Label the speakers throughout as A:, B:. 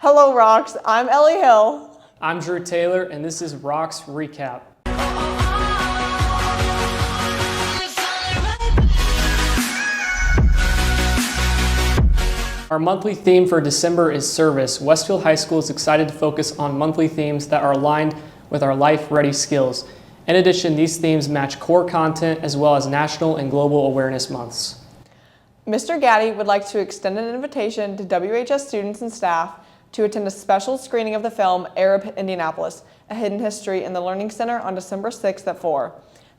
A: Hello, Rocks. I'm Ellie Hill.
B: I'm Drew Taylor, and this is Rocks Recap. Our monthly theme for December is service. Westfield High School is excited to focus on monthly themes that are aligned with our life-ready skills. In addition, these themes match core content as well as national and global awareness months.
A: Mr. Gaddy would like to extend an invitation to WHS students and staff to attend a special screening of the film Arab Indianapolis, A Hidden History in the Learning Center on December 6th at 4.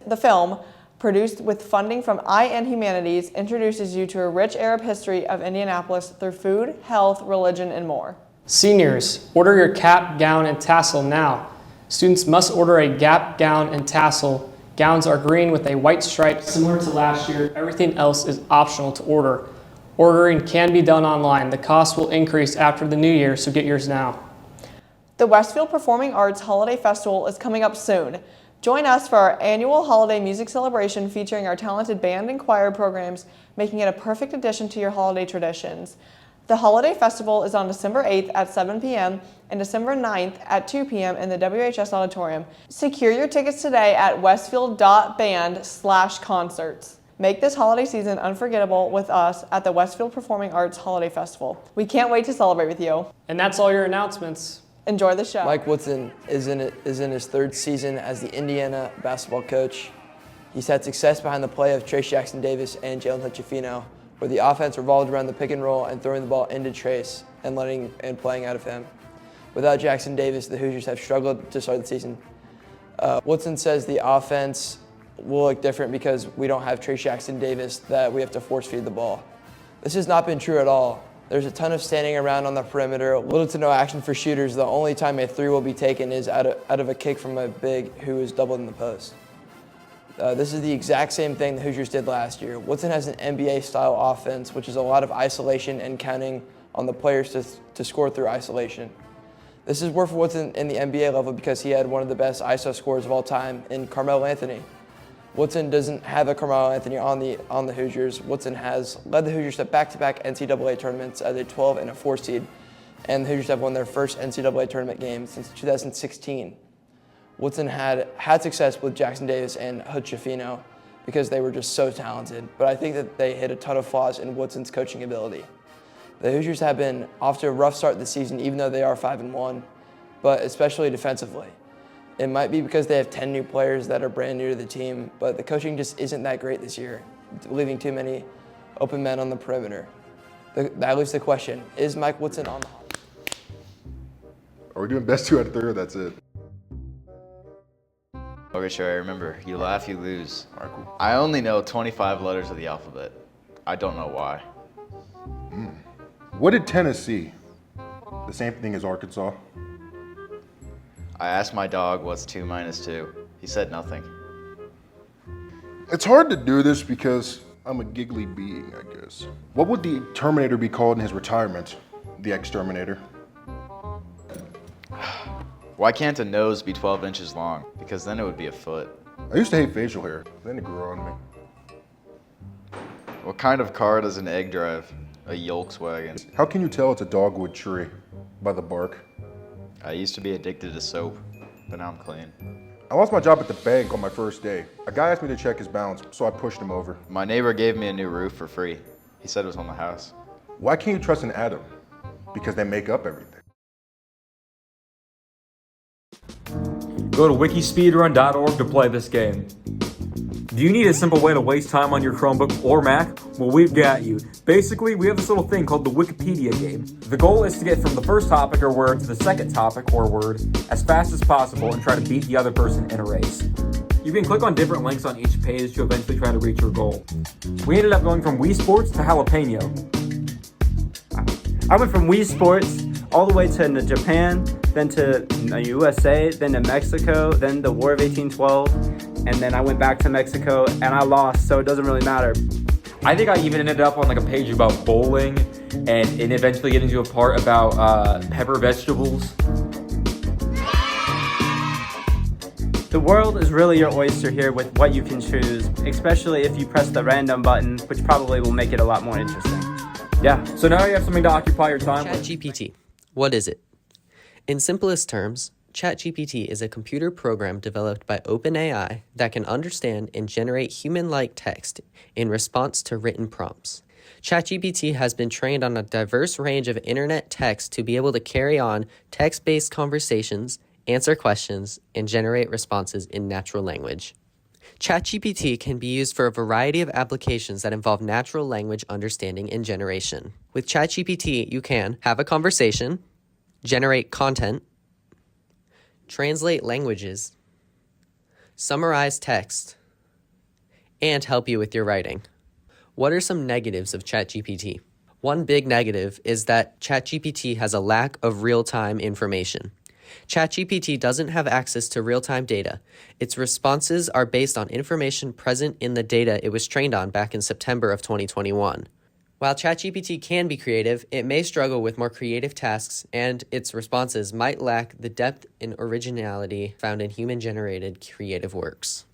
A: The film, produced with funding from IN Humanities, introduces you to a rich Arab history of Indianapolis through food, health, religion, and more.
B: Seniors, order your cap, gown, and tassel now. Students must order a gap, gown, and tassel. Gowns are green with a white stripe similar to last year. Everything else is optional to order. Ordering can be done online. The cost will increase after the new year, so get yours now.
A: The Westfield Performing Arts Holiday Festival is coming up soon. Join us for our annual holiday music celebration featuring our talented band and choir programs, making it a perfect addition to your holiday traditions. The Holiday Festival is on December 8th at 7 p.m. and December 9th at 2 p.m. in the WHS Auditorium. Secure your tickets today at westfield.band/concerts. Make this holiday season unforgettable with us at the Westfield Performing Arts Holiday Festival. We can't wait to celebrate with you.
B: And that's all your announcements.
A: Enjoy the show.
C: Mike Woodson is in his third season as the Indiana basketball coach. He's had success behind the play of Trace Jackson-Davis and Jalen Hutchifino, where the offense revolved around the pick and roll and throwing the ball into Trace and playing out of him. Without Jackson-Davis, the Hoosiers have struggled to start the season. Woodson says the offense will look different because we don't have Trace Jackson-Davis that we have to force feed the ball. This has not been true at all. There's a ton of standing around on the perimeter, little to no action for shooters. The only time a three will be taken is out of a kick from a big who is doubled in the post. This is the exact same thing the Hoosiers did last year. Woodson has an NBA-style offense, which is a lot of isolation and counting on the players to score through isolation. This is worth for Woodson in the NBA level because he had one of the best ISO scorers of all time in Carmelo Anthony. Woodson doesn't have a Carmelo Anthony on the Hoosiers. Woodson has led the Hoosiers to back-to-back NCAA tournaments as a 12 and a 4 seed, and the Hoosiers have won their first NCAA tournament game since 2016. Woodson had success with Jackson-Davis and Hutchifino because they were just so talented, but I think that they hit a ton of flaws in Woodson's coaching ability. The Hoosiers have been off to a rough start this season, even though they are 5-1, but especially defensively. It might be because they have 10 new players that are brand new to the team, but the coaching just isn't that great this year, leaving too many open men on the perimeter. That leaves the question, is Mike Woodson on the hot?
D: Are we doing best 2 out of 3 or that's it?
E: Okay, sure, I remember. You laugh, you lose.
D: All right, cool.
E: I only know 25 letters of the alphabet. I don't know why.
D: What did Tennessee? The same thing as Arkansas?
E: I asked my dog what's 2 minus 2. He said nothing.
D: It's hard to do this because I'm a giggly being, I guess. What would the Terminator be called in his retirement? The Exterminator?
E: Why can't a nose be 12 inches long? Because then it would be a foot.
D: I used to hate facial hair, then it grew on me.
E: What kind of car does an egg drive? A Volkswagen.
D: How can you tell it's a dogwood tree? By the bark.
E: I used to be addicted to soap, but now I'm clean.
D: I lost my job at the bank on my first day. A guy asked me to check his balance, so I pushed him over.
E: My neighbor gave me a new roof for free. He said it was on the house.
D: Why can't you trust an atom? Because they make up everything.
F: Go to wikispeedrun.org to play this game. Do you need a simple way to waste time on your Chromebook or Mac? Well, we've got you. Basically, we have this little thing called the Wikipedia game. The goal is to get from the first topic or word to the second topic or word as fast as possible and try to beat the other person in a race. You can click on different links on each page to eventually try to reach your goal. We ended up going from Wii Sports to jalapeno.
G: I went from Wii Sports all the way to Japan, then to USA, then to Mexico, then the War of 1812, and then I went back to Mexico and I lost, so it doesn't really matter.
F: I think I even ended up on like a page about bowling and eventually getting to a part about pepper vegetables.
G: The world is really your oyster here with what you can choose, especially if you press the random button, which probably will make it a lot more interesting.
F: Yeah, so now you have something to occupy your time with.
H: ChatGPT. What is it? In simplest terms, ChatGPT is a computer program developed by OpenAI that can understand and generate human-like text in response to written prompts. ChatGPT has been trained on a diverse range of internet text to be able to carry on text-based conversations, answer questions, and generate responses in natural language. ChatGPT can be used for a variety of applications that involve natural language understanding and generation. With ChatGPT, you can have a conversation, generate content, translate languages, summarize text, and help you with your writing. What are some negatives of ChatGPT? One big negative is that ChatGPT has a lack of real-time information. ChatGPT doesn't have access to real-time data. Its responses are based on information present in the data it was trained on back in September of 2021. While ChatGPT can be creative, it may struggle with more creative tasks, and its responses might lack the depth and originality found in human-generated creative works.